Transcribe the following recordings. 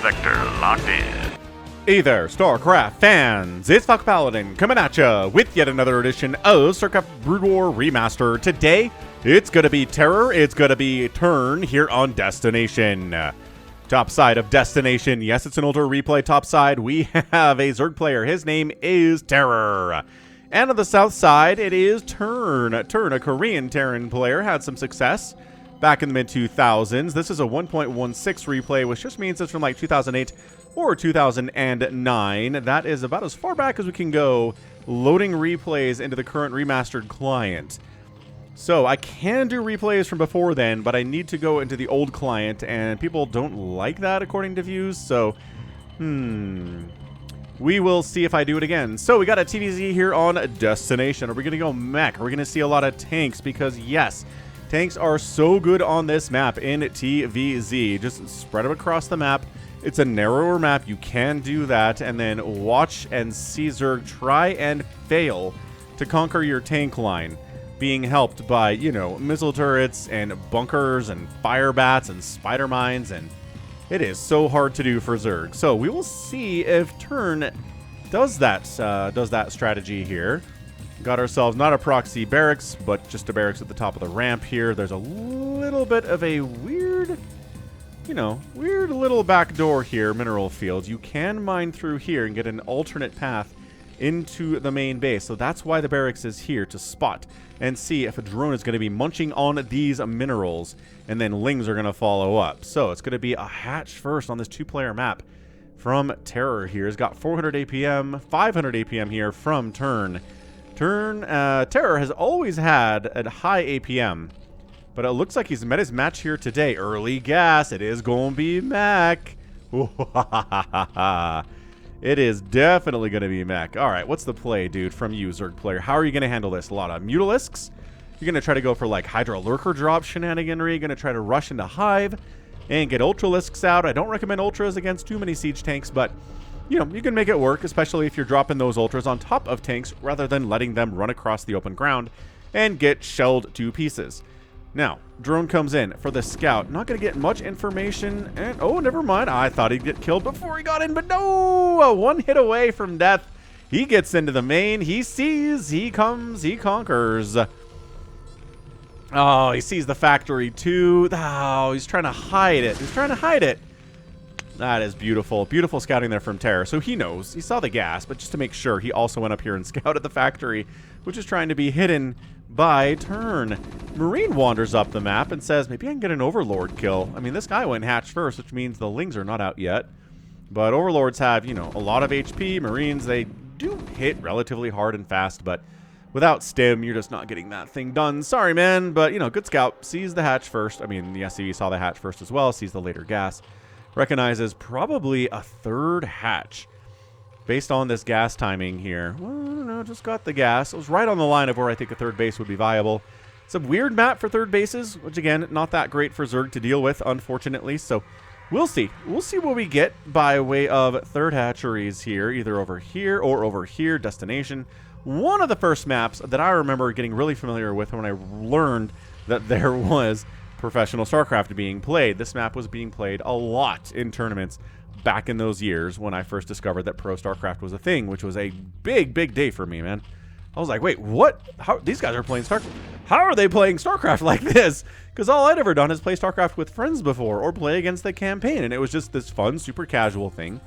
Vector locked in. Hey there, StarCraft fans! It's Falcon Paladin coming at ya with yet another edition of StarCraft Brood War Remaster. Today, it's gonna be Terror, it's gonna be Turn here on Destination. Top side of Destination, yes, it's an older replay. Top side, we have a Zerg player. His name is Terror. And on the south side, it is Turn. Turn, a Korean Terran player, had some success back in the mid-2000s. This is a 1.16 replay, which just means it's from like 2008 or 2009. That is about as far back as we can go, loading replays into the current remastered client. So I can do replays from before then, but I need to go into the old client, and people don't like that according to views, so we will see if I do it again. So we got a TVZ here on Destination. Are we going to go mech? Are we going to see a lot of tanks? Because yes, tanks are so good on this map in TVZ. Just spread them across the map. It's a narrower map. You can do that, and then watch and see Zerg try and fail to conquer your tank line, being helped by, you know, missile turrets and bunkers and fire bats and spider mines, and it is so hard to do for Zerg. So we will see if Turn does that strategy here. Got ourselves not a proxy barracks, but just a barracks at the top of the ramp here. There's a little bit of a weird, you know, weird little back door here, mineral field. You can mine through here and get an alternate path into the main base. So that's why the barracks is here, to spot and see if a drone is going to be munching on these minerals, and then lings are going to follow up. So it's going to be a hatch first on this two-player map from Terror here. He's got 400 APM, 500 APM here from Turn. Terror has always had a high APM, but it looks like he's met his match here today. Early gas. It is going to be mech. It is definitely going to be mech. All right, what's the play, dude, from you, Zerg player? How are you going to handle this? A lot of Mutalisks? You're going to try to go for, like, Hydra Lurker drop shenaniganry? You're going to try to rush into Hive and get Ultralisks out? I don't recommend Ultras against too many siege tanks, but, you know, you can make it work, especially if you're dropping those Ultras on top of tanks rather than letting them run across the open ground and get shelled to pieces. Now, drone comes in for the scout. Not going to get much information. And, oh, never mind. I thought he'd get killed before he got in, but no! One hit away from death. He gets into the main. He sees. He comes. He conquers. Oh, he sees the factory too. Oh, he's trying to hide it. He's trying to hide it. That is beautiful. Beautiful scouting there from Terror. So he knows. He saw the gas, but just to make sure, he also went up here and scouted the factory, which is trying to be hidden by Turn. Marine wanders up the map and says, maybe I can get an Overlord kill. I mean, this guy went hatch first, which means the lings are not out yet. But Overlords have, you know, a lot of HP. Marines, they do hit relatively hard and fast, but without stim, you're just not getting that thing done. Sorry, man, but, you know, good scout. Sees the hatch first. I mean, the SCV saw the hatch first as well. Sees the later gas. Recognizes probably a third hatch based on this gas timing here. Well, I don't know, just got the gas. It was right on the line of where I think a third base would be viable. It's a weird map for third bases, which again, not that great for Zerg to deal with, unfortunately. So we'll see. We'll see what we get by way of third hatcheries here, either over here or over here, Destination. One of the first maps that I remember getting really familiar with when I learned that there was professional StarCraft being played. This map was being played a lot in tournaments back in those years when I first discovered that Pro StarCraft was a thing, which was a big, big day for me, man. I was like, wait, what? How these guys are playing StarCraft? How are they playing StarCraft like this? Because all I'd ever done is play StarCraft with friends before or play against the campaign, and it was just this fun, super casual thing.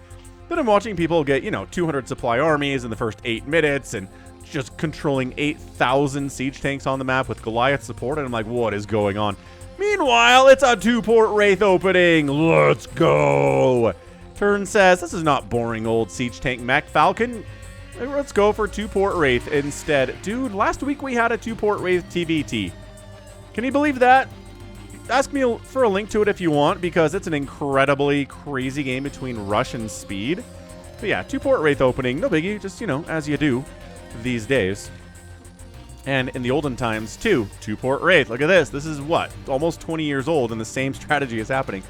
Then I'm watching people get, you know, 200 supply armies in the first 8 minutes and just controlling 8,000 siege tanks on the map with Goliath support, and I'm like, what is going on? Meanwhile, it's a 2-port Wraith opening. Let's go. Turn says, this is not boring old siege tank mech. Falcon, let's go for 2-port Wraith instead. Dude, last week we had a 2-port Wraith TVT. Can you believe that? Ask me for a link to it if you want, because it's an incredibly crazy game between rush and speed. But yeah, 2-port Wraith opening, no biggie, just, you know, as you do these days. And in the olden times, too, 2-port Wraith. Look at this. This is what? Almost 20 years old, and the same strategy is happening.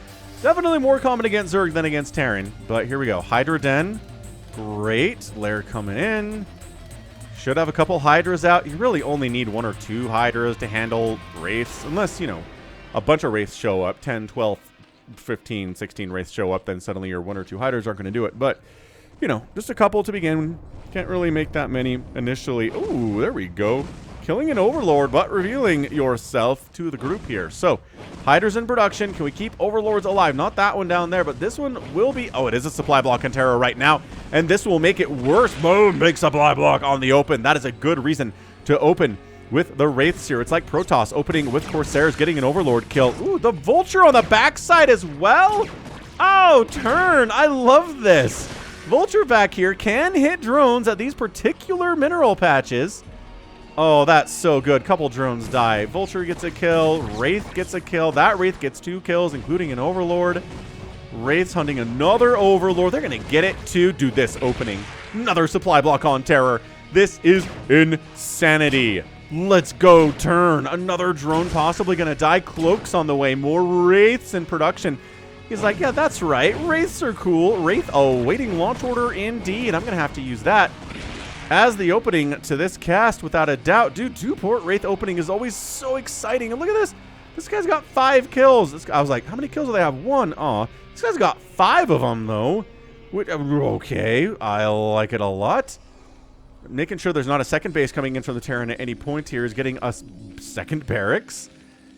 Definitely more common against Zerg than against Terran. But here we go. Hydra Den. Great. Lair coming in. Should have a couple Hydras out. You really only need 1 or 2 Hydras to handle Wraiths. Unless, you know, a bunch of Wraiths show up. 10, 12, 15, 16 Wraiths show up, then suddenly your 1 or 2 hiders aren't going to do it. But, you know, just a couple to begin. Can't really make that many initially. Ooh, there we go. Killing an Overlord, but revealing yourself to the group here. So, hiders in production. Can we keep Overlords alive? Not that one down there, but this one will be... Oh, it is a supply block on Terra right now, and this will make it worse. Boom, big supply block on the open. That is a good reason to open with the Wraiths here. It's like Protoss opening with Corsairs, getting an Overlord kill. Ooh, the Vulture on the backside as well. Oh, turn. I love this. Vulture back here can hit drones at these particular mineral patches. Oh, that's so good. Couple drones die. Vulture gets a kill. Wraith gets a kill. That Wraith gets 2 kills, including an Overlord. Wraith's hunting another Overlord. They're going to get it too. Dude, this opening. Another supply block on Terror. This is insanity. Let's go, turn. Another drone possibly going to die. Cloak's on the way. More Wraiths in production. He's like, yeah, that's right. Wraiths are cool. Wraith, oh, waiting launch order indeed. I'm going to have to use that as the opening to this cast without a doubt. Dude, 2-port Wraith opening is always so exciting. And look at this. This guy's got 5 kills. I was like, how many kills do they have? 1. Aw. This guy's got 5 of them, though. Okay. I like it a lot. Making sure there's not a second base coming in from the Terran at any point here is getting us second barracks.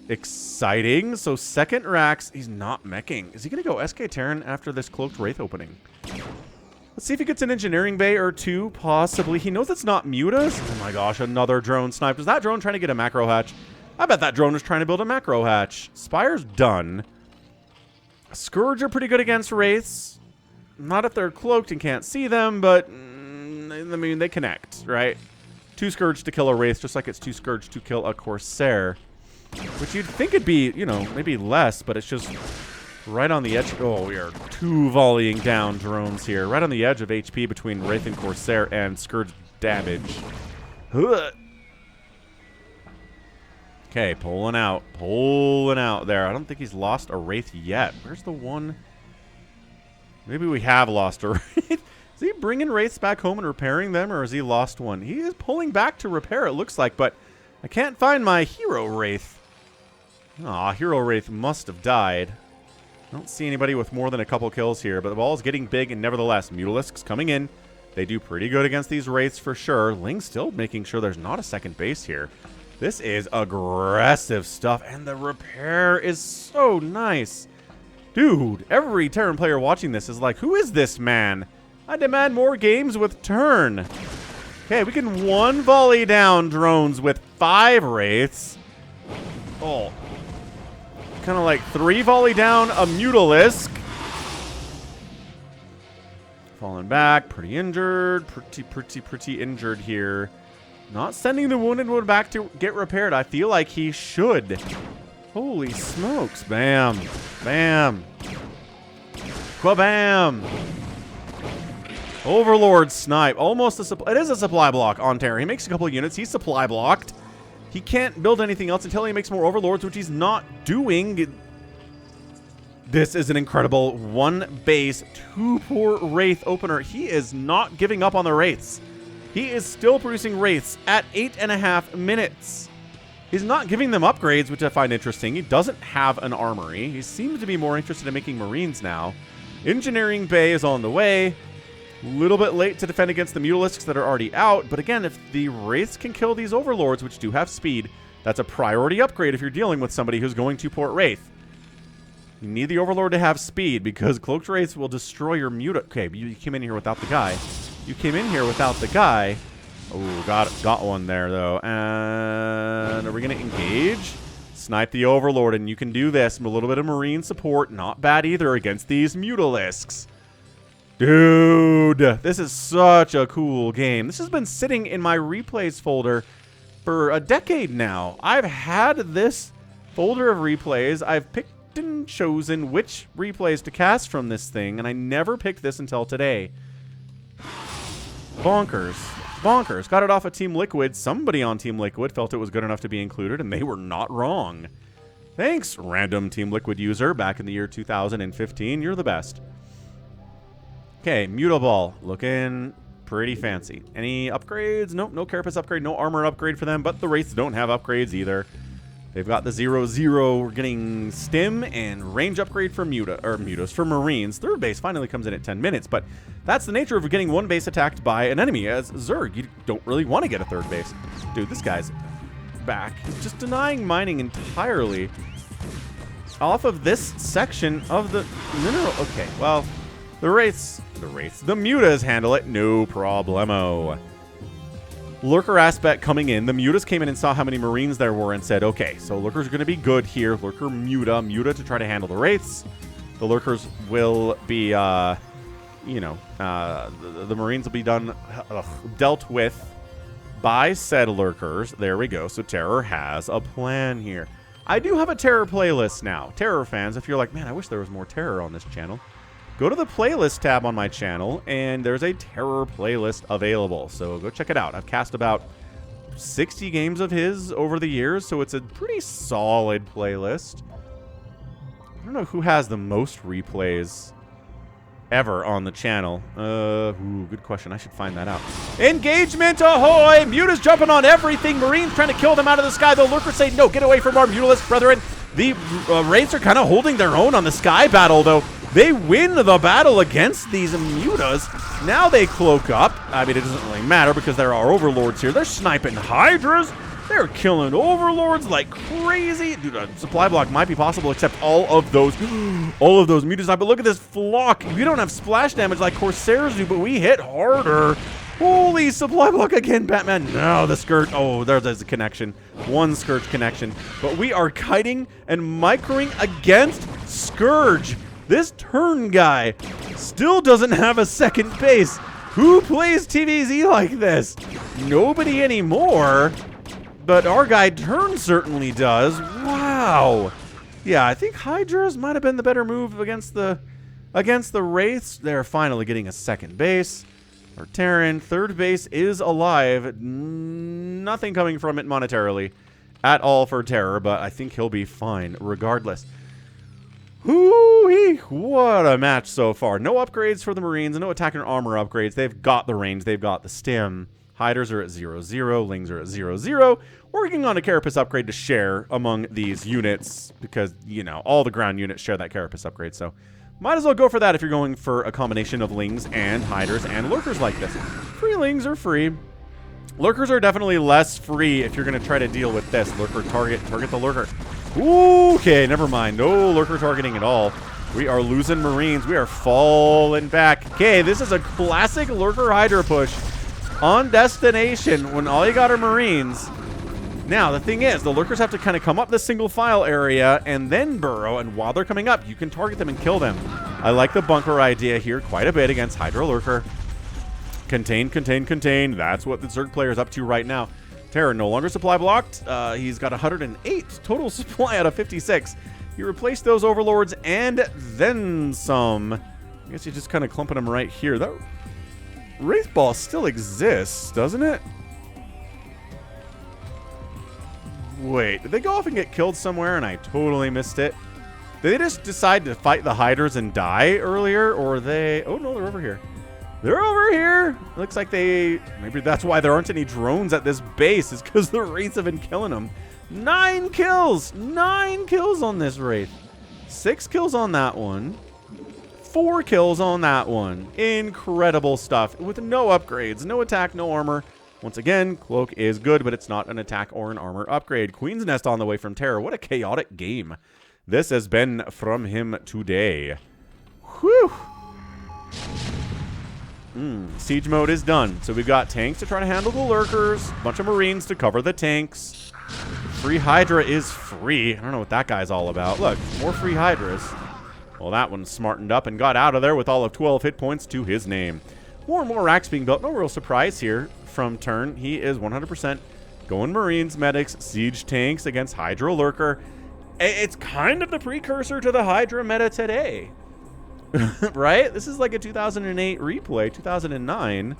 Exciting. So second racks. He's not meching. Is he going to go SK Terran after this cloaked Wraith opening? Let's see if he gets an engineering bay or 2, possibly. He knows it's not mutas. Oh my gosh, another drone sniped. Is that drone trying to get a macro hatch? I bet that drone was trying to build a macro hatch. Spire's done. Scourge are pretty good against Wraiths. Not if they're cloaked and can't see them, but I mean, they connect, right? 2 Scourge to kill a Wraith, just like it's 2 Scourge to kill a Corsair. Which you'd think it'd be, you know, maybe less, but it's just right on the edge. Oh, we are 2 volleying down drones here. Right on the edge of HP between Wraith and Corsair and Scourge damage. Okay, pulling out there. I don't think he's lost a Wraith yet. Where's the one? Maybe we have lost a Wraith. Is he bringing Wraiths back home and repairing them, or has he lost one? He is pulling back to repair, it looks like, but I can't find my Hero Wraith. Aw, Hero Wraith must have died. I don't see anybody with more than a couple kills here, but the ball is getting big, and nevertheless, Mutalisks coming in. They do pretty good against these Wraiths for sure. Ling's still making sure there's not a second base here. This is aggressive stuff, and the repair is so nice. Dude, every Terran player watching this is like, who is this man? I demand more games with turn. Okay, we can 1 volley down drones with 5 Wraiths. Oh. Kind of like 3 volley down a Mutalisk. Falling back, pretty injured, pretty injured here. Not sending the wounded one back to get repaired. I feel like he should. Holy smokes. Bam. Bam. Quabam. Overlord snipe. Almost a supply. It is a supply block on Terra. He makes a couple of units. He's supply blocked. He can't build anything else until he makes more Overlords, which he's not doing. This is an incredible 1 base, 2-port Wraith opener. He is not giving up on the Wraiths. He is still producing Wraiths at 8.5 minutes. He's not giving them upgrades, which I find interesting. He doesn't have an armory. He seems to be more interested in making Marines now. Engineering bay is on the way. A little bit late to defend against the Mutalisks that are already out. But again, if the Wraiths can kill these Overlords, which do have speed, that's a priority upgrade if you're dealing with somebody who's going to port Wraith. You need the Overlord to have speed because Cloaked Wraiths will destroy your Muta. Okay, you came in here without the guy. You came in here without the guy. Oh, got one there, though. And are we going to engage? Snipe the Overlord, and you can do this. A little bit of Marine support. Not bad either against these Mutalisks. Dude, this is such a cool game. This has been sitting in my replays folder for a decade now. I've had this folder of replays. I've picked and chosen which replays to cast from this thing, and I never picked this until today. Bonkers. Bonkers. Got it off of Team Liquid. Somebody on Team Liquid felt it was good enough to be included, and they were not wrong. Thanks, random Team Liquid user back in the year 2015. You're the best. Okay, Mutaball. Looking pretty fancy. Any upgrades? Nope, no Carapace upgrade, no armor upgrade for them, but the Wraiths don't have upgrades either. They've got the 0-0. We're getting stim and range upgrade for mutas for Marines. Third base finally comes in at 10 minutes, but that's the nature of getting one base attacked by an enemy. As Zerg, you don't really want to get a third base. Dude, this guy's back. He's just denying mining entirely off of this section of the mineral. Okay, well, the mutas handle it, no problemo. Lurker aspect coming in. The mutas came in and saw how many Marines there were and said, okay, so Lurker's going to be good here. Lurker muta to try to handle the Wraiths. The Lurkers will be, the Marines will be dealt with by said Lurkers. There we go. So Terror has a plan here. I do have a Terror playlist now. Terror fans, if you're like, man, I wish there was more Terror on this channel, go to the playlist tab on my channel, and there's a Terror playlist available. So go check it out. I've cast about 60 games of his over the years, so it's a pretty solid playlist. I don't know who has the most replays ever on the channel. Good question. I should find that out. Engagement ahoy! Muta's jumping on everything. Marines trying to kill them out of the sky. The Lurkers say, no, get away from our mutalist brethren. The Wraiths are kind of holding their own on the sky battle, though. They win the battle against these mutas. Now they cloak up. I mean, it doesn't really matter because there are overlords here. They're sniping hydras. They're killing overlords like crazy. Dude, a supply block might be possible, except all of those mutas die. But look at this flock. We don't have splash damage like Corsairs do, but we hit harder. Holy supply block again, Batman. No, the Scourge. Oh, there's a connection. One Scourge connection. But we are kiting and microing against Scourge. This turn guy still doesn't have a second base. Who plays TVZ like this? Nobody anymore. But our guy Turn certainly does. Wow. Yeah, I think Hydras might have been the better move against the Wraiths. They're finally getting a second base. Our Terran, third base is alive. Nothing coming from it monetarily at all for Terror, but I think he'll be fine regardless. Hoo-wee, what a match so far. No upgrades for the Marines, no attack and armor upgrades. They've got the range, they've got the stim. Hiders are at 0-0, Lings are at 0-0. Working on a Carapace upgrade to share among these units because, you know, all the ground units share that Carapace upgrade, so might as well go for that if you're going for a combination of Lings and Hiders and Lurkers like this. Free Lings are free. Lurkers are definitely less free if you're going to try to deal with this. Lurker target the Lurker. Okay, never mind. No Lurker targeting at all. We are losing Marines. We are falling back. Okay, this is a classic Lurker Hydra push on destination when all you got are Marines. Now, the thing is, the Lurkers have to kind of come up this single file area and then burrow, and while they're coming up, you can target them and kill them. I like the bunker idea here quite a bit against Hydra Lurker. Contain, contain, contain. That's what the Zerg player is up to right now. Terror no longer supply blocked. He's got 108 total supply out of 56. He replaced those overlords and then some. I guess he's just kind of clumping them right here. That Wraith Ball still exists, doesn't it? Wait, did they go off and get killed somewhere and I totally missed it? Did they just decide to fight the Hydras and die earlier? Or are they... Oh, no, they're over here. They're over here! Looks like they... Maybe that's why there aren't any drones at this base, is because the Wraiths have been killing them. 9 kills! 9 kills on this Wraith. 6 kills on that one. 4 kills on that one. Incredible stuff. With no upgrades, no attack, no armor. Once again, Cloak is good, but it's not an attack or an armor upgrade. Queen's Nest on the way from Terror. What a chaotic game this has been from him today. Whew. Siege mode is done. So we've got tanks to try to handle the Lurkers, a bunch of Marines to cover the tanks. Free Hydra is free. I don't know what that guy's all about. Look, more free Hydras. Well, that one smartened up and got out of there with all of 12 hit points to his name. More and more racks being built. No real surprise here from Turn. He is 100% going Marines, medics, siege tanks against Hydra Lurker. It's kind of the precursor to the Hydra meta today. Right? This is like a 2008 replay, 2009.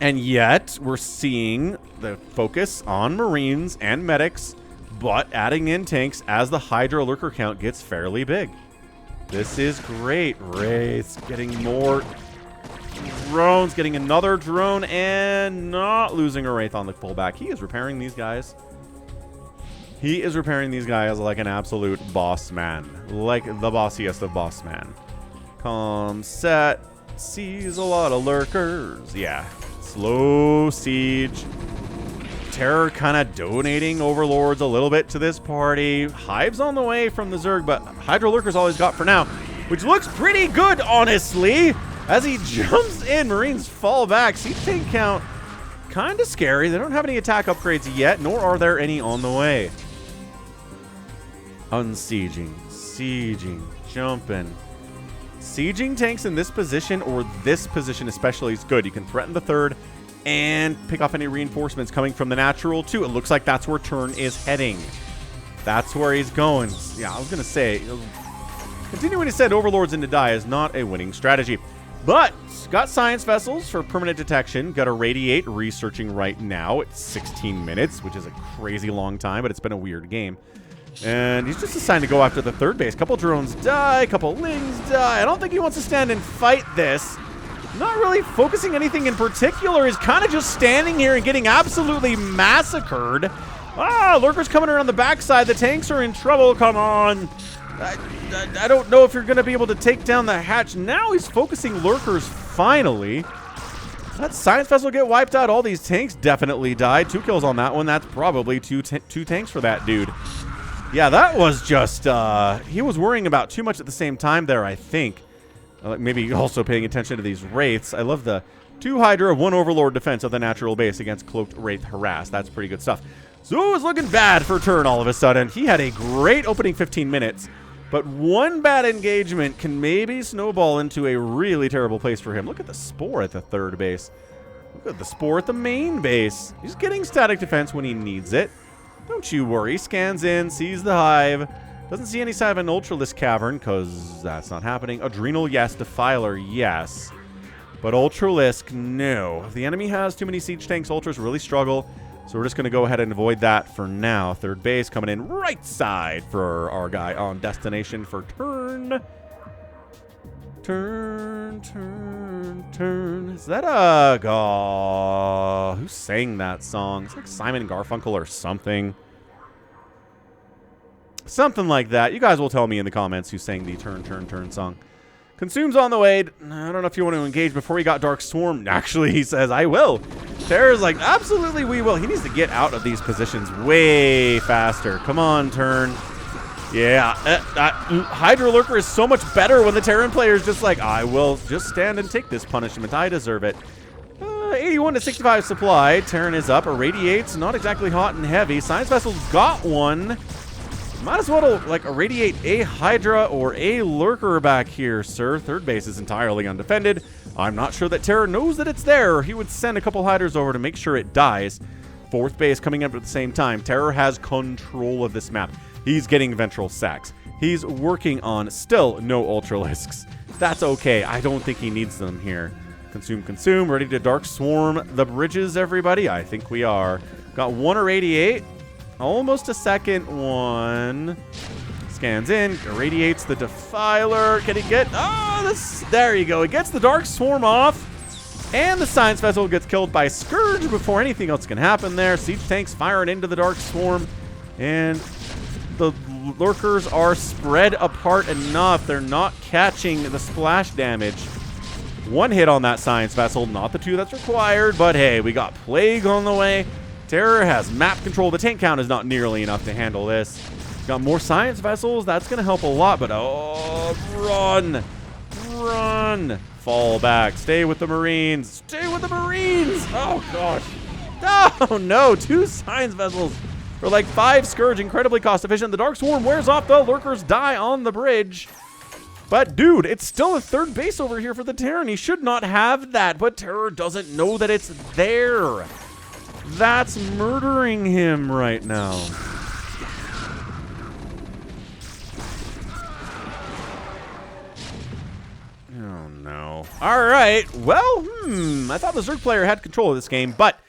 And yet, we're seeing the focus on Marines and medics, but adding in tanks as the Hydra Lurker count gets fairly big. This is great. Wraiths getting more drones, getting another drone, and not losing a Wraith on the pullback. He is repairing these guys. He is repairing these guys like an absolute boss man. Like the bossiest of boss man. Calm set. Sees a lot of lurkers. Yeah. Slow siege. Terror kind of donating overlords a little bit to this party. Hive's on the way from the Zerg, but Hydra Lurker's all he's got for now, which looks pretty good, honestly. As he jumps in, Marines fall back. Siege tank count kind of scary. They don't have any attack upgrades yet, nor are there any on the way. Unsieging, sieging, jumping. Sieging tanks in this position, or this position especially, is good. You can threaten the third and pick off any reinforcements coming from the natural too. It looks like that's where Turn is heading. That's where he's going. Yeah, I was going to say, continuing to send overlords into die is not a winning strategy. But got science vessels for permanent detection. Got a radiate researching right now. It's 16 minutes, which is a crazy long time, but it's been a weird game. And he's just assigned to go after the third base. Couple drones die, couple lings die. I don't think he wants to stand and fight this. Not really focusing anything in particular. He's kind of just standing here and getting absolutely massacred. Ah, Lurkers coming around the backside. The tanks are in trouble. Come on. I don't know if you're going to be able to take down the hatch. Now he's focusing Lurkers finally. That science vessel get wiped out. All these tanks definitely died. 2 kills on that one. That's probably two tanks for that dude. Yeah, that was just, he was worrying about too much at the same time there, I think. Maybe also paying attention to these wraiths. I love the 2 Hydra, 1 Overlord defense of the natural base against Cloaked Wraith Harass. That's pretty good stuff. So it was looking bad for Turn all of a sudden. He had a great opening 15 minutes, but one bad engagement can maybe snowball into a really terrible place for him. Look at the Spore at the third base. Look at the Spore at the main base. He's getting static defense when he needs it. Don't you worry. Scans in, sees the hive. Doesn't see any sign of an Ultralisk cavern, because that's not happening. Adrenal, yes. Defiler, yes. But Ultralisk, no. If the enemy has too many siege tanks, Ultras really struggle. So we're just going to go ahead and avoid that for now. Third base coming in right side for our guy on destination for Turn. Turn, turn, turn. Is that a... Oh, who sang that song? It's like Simon Garfunkel or something. Something like that. You guys will tell me in the comments who sang the Turn, Turn, Turn song. Consume's on the way. I don't know if you want to engage before he got Dark Swarm. Actually, he says, I will. Terror's like, absolutely we will. He needs to get out of these positions way faster. Come on, Turn. Yeah, Hydra Lurker is so much better when the Terran player is just like, I will just stand and take this punishment. I deserve it. 81 to 65 supply. Terran is up. Irradiates, not exactly hot and heavy. Science Vessel's got one. Might as well, like, irradiate a Hydra or a Lurker back here, sir. Third base is entirely undefended. I'm not sure that Terra knows that it's there. He would send a couple Hydras over to make sure it dies. Fourth base coming up at the same time. Terra has control of this map. He's getting ventral sacks. He's working on still no Ultralisks. That's okay. I don't think he needs them here. Consume, consume. Ready to Dark Swarm the bridges, everybody? I think we are. Got 1 irradiate. Almost a second one. Scans in. Irradiates the Defiler. Can he get... Oh, this... There you go. He gets the Dark Swarm off. And the Science Vessel gets killed by Scourge before anything else can happen there. Siege tanks firing into the Dark Swarm. And the Lurkers are spread apart enough. They're not catching the splash damage. 1 hit on that Science Vessel. Not the 2 that's required. But hey, we got Plague on the way. Terror has map control. The tank count is not nearly enough to handle this. Got more Science Vessels. That's going to help a lot. But oh, run. Run. Fall back. Stay with the Marines. Stay with the Marines. Oh, gosh. Oh, no. 2 Science Vessels for like 5 Scourge. Incredibly cost efficient. The Dark Swarm wears off. The Lurkers die on the bridge. But, dude, it's still a third base over here for the Terran. He should not have that. But Terror doesn't know that it's there. That's murdering him right now. Oh, no. All right. Well, I thought the Zerg player had control of this game, but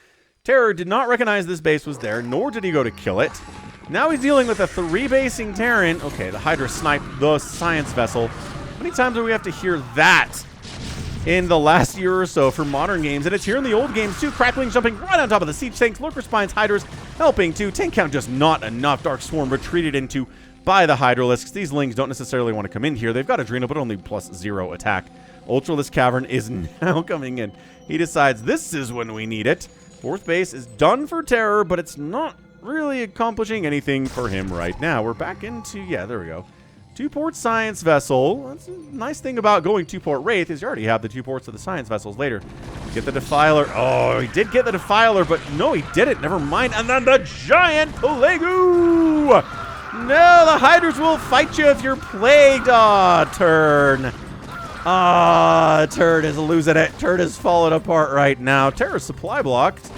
Terror did not recognize this base was there, nor did he go to kill it. Now he's dealing with a 3-basing Terran. Okay, the Hydra sniped the Science Vessel. How many times do we have to hear that? in the last year or so for modern games, and it's here in the old games too. Cracklings jumping right on top of the siege tanks, lurker spines, hydras helping too. Tank count just not enough. Dark Swarm retreated into by the Hydralisks. These Lings don't necessarily want to come in here. They've got Adrenal, but only +0 attack. Ultralisk Cavern is now coming in. He decides this is when we need it. Fourth base is done for Terror, but it's not really accomplishing anything for him right now. We're back into, yeah, there we go. 2-port Science Vessel. That's a nice thing about going 2-port Wraith is you already have the 2 ports of the Science Vessels later. Get the Defiler. Oh, he did get the Defiler, but no, he didn't. Never mind. And then the Giant Plague-oo! No, the Hydras will fight you if you're plagued. Ah, Turn. Ah, Turd is losing it. Turd is falling apart right now. Terra's supply blocked,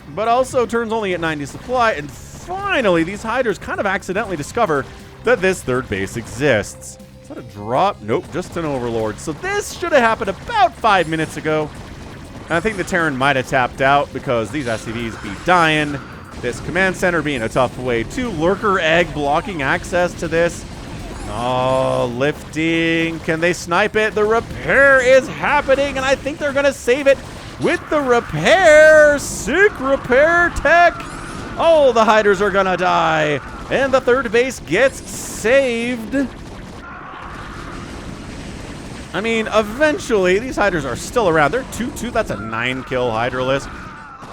but also Turn's only at 90 supply. And finally, these Hydras kind of accidentally discover that this third base exists. Is that a drop? Nope, just an Overlord. So this should have happened about 5 minutes ago. And I think the Terran might have tapped out because these SCVs be dying. This command center being a tough way too. Lurker Egg blocking access to this. Oh, lifting. Can they snipe it? The repair is happening, and I think they're going to save it with the repair. Sick repair tech. Oh, the Hydras are going to die. And the third base gets saved. I mean, eventually, these Hydras are still around. They're 2-2. That's a 9-kill Hydralisk.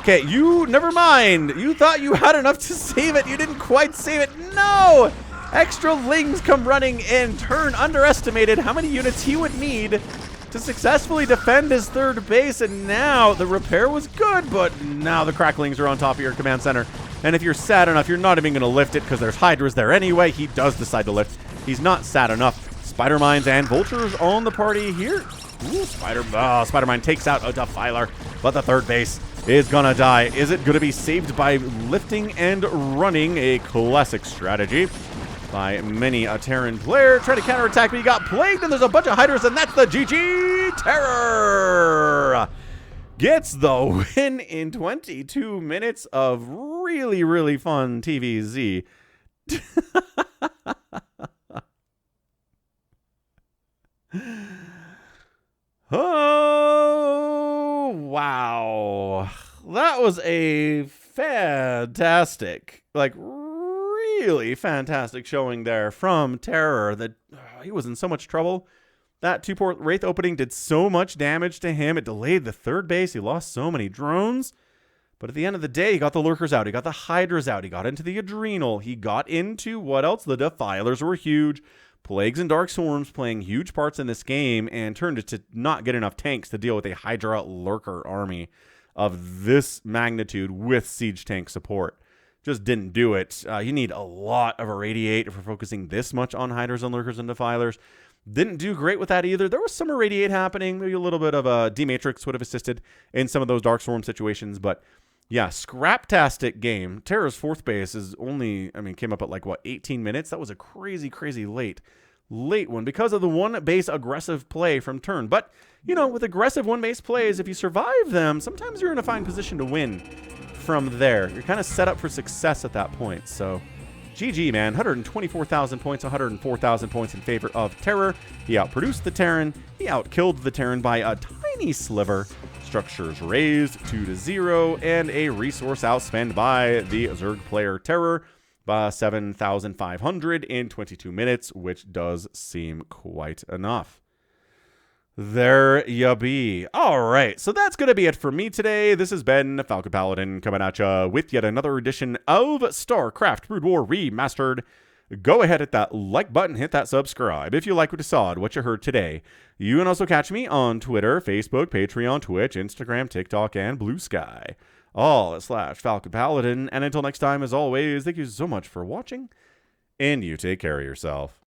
Okay, never mind. You thought you had enough to save it. You didn't quite save it. No! Extra Lings come running in. Turn underestimated how many units he would need to successfully defend his third base. And now the repair was good, but now the Cracklings are on top of your command center. And if you're sad enough, you're not even going to lift it because there's Hydras there anyway. He does decide to lift. He's not sad enough. Spider Mines and Vultures on the party here. Ooh, Spider Mine takes out a Defiler, but the third base is gonna die. Is it gonna be saved by lifting and running? A classic strategy by many a Terran player. Trying to counterattack, but he got plagued, and there's a bunch of Hydras, and that's the GG Terror. Gets the win in 22 minutes of really, really fun TVZ. Oh, wow. That was a fantastic, like really fantastic showing there from Terror. That he was in so much trouble. That 2-port Wraith opening did so much damage to him. It delayed the third base. He lost so many drones. But at the end of the day, he got the Lurkers out. He got the Hydras out. He got into the Adrenal. He got into what else? The Defilers were huge. Plagues and Dark Swarms playing huge parts in this game, and turned it to not get enough tanks to deal with a Hydra Lurker army of this magnitude with siege tank support. Just didn't do it. You need a lot of Irradiate if we're focusing this much on Hydras and Lurkers and Defilers. Didn't do great with that either. There was some Irradiate happening. Maybe a little bit of a D-Matrix would have assisted in some of those Dark Swarm situations, but yeah, scraptastic game. Terra's fourth base is only, came up at like, what, 18 minutes? That was a crazy, crazy late one because of the one base aggressive play from Turn. But, you know, with aggressive one base plays, if you survive them, sometimes you're in a fine position to win from there. You're kind of set up for success at that point. So, GG, man. 124,000 points, 104,000 points in favor of Terror. He outproduced the Terran. He outkilled the Terran by a tiny sliver. Structures raised 2-0, and a resource outspend by the Zerg player Terror by 7,500 in 22 minutes, which does seem quite enough. There ya be. All right, so that's going to be it for me today. This has been Falcon Paladin coming at ya with yet another edition of StarCraft Brood War Remastered. Go ahead, hit that like button, hit that subscribe if you like what you saw and what you heard today. You can also catch me on Twitter, Facebook, Patreon, Twitch, Instagram, TikTok, and Blue Sky. All at /Falcon Paladin. And until next time, as always, thank you so much for watching, and you take care of yourself.